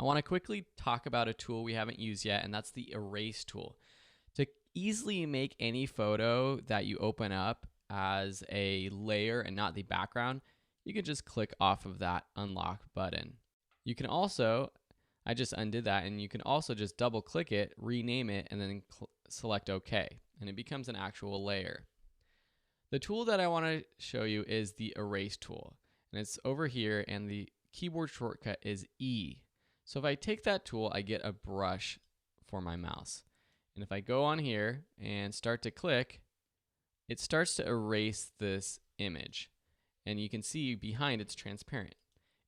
I want to quickly talk about a tool we haven't used yet, and that's the erase tool. To easily make any photo that you open up as a layer and not the background, you can just click off of that unlock button. You can also, I just undid that, and you can also just double click it, rename it, and then select OK, and it becomes an actual layer. The tool that I want to show you is the erase tool, and it's over here, and the keyboard shortcut is E. So if I take that tool, I get a brush for my mouse. And if I go on here and start to click, it starts to erase this image. And you can see behind it's transparent.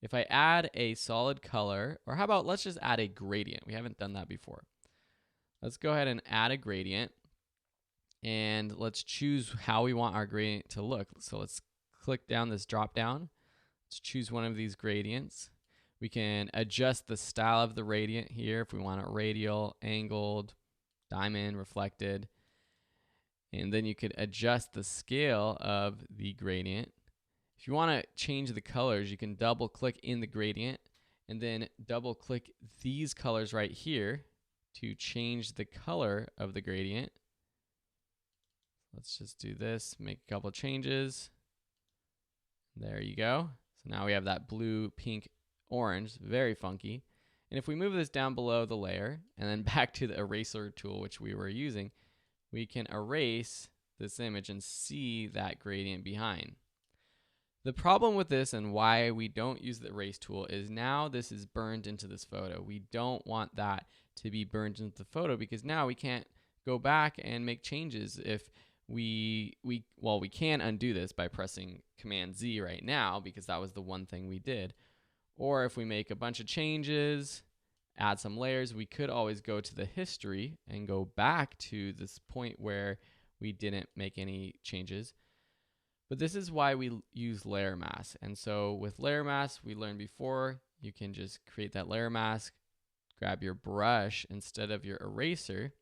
If I add a solid color, or how about let's just add a gradient. We haven't done that before. Let's go ahead and add a gradient. And let's choose how we want our gradient to look. So let's click down this drop down. Let's choose one of these gradients. We can adjust the style of the gradient here if we want it radial, angled, diamond, reflected. And then you could adjust the scale of the gradient. If you want to change the colors, you can double click in the gradient and then double click these colors right here to change the color of the gradient. Let's just do this, make a couple changes. There you go. So now we have that blue, pink, orange, very funky. And if we move this down below the layer and then back to the eraser tool, which we were using, we can erase this image and see that gradient behind. The problem with this and why we don't use the erase tool is now this is burned into this photo. We don't want that to be burned into the photo because now we can't go back and make changes. If we can undo this by pressing Command Z right now because that was the one thing we did. Or if we make a bunch of changes, add some layers, we could always go to the history and go back to this point where we didn't make any changes. But this is why we use layer mask. And so with layer mask, we learned before, you can just create that layer mask, grab your brush instead of your eraser.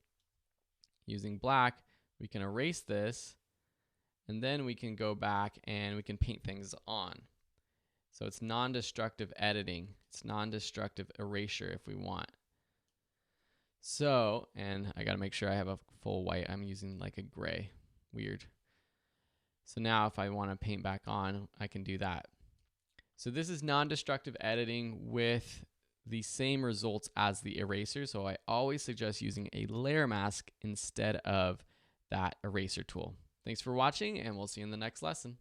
Using black, we can erase this, and then we can go back and we can paint things on. So it's non-destructive editing. It's non-destructive erasure if we want. So, and I gotta make sure I have a full white. I'm using like a gray. Weird. So now if I want to paint back on, I can do that. So this is non-destructive editing with the same results as the eraser. So I always suggest using a layer mask instead of that eraser tool. Thanks for watching, and we'll see you in the next lesson.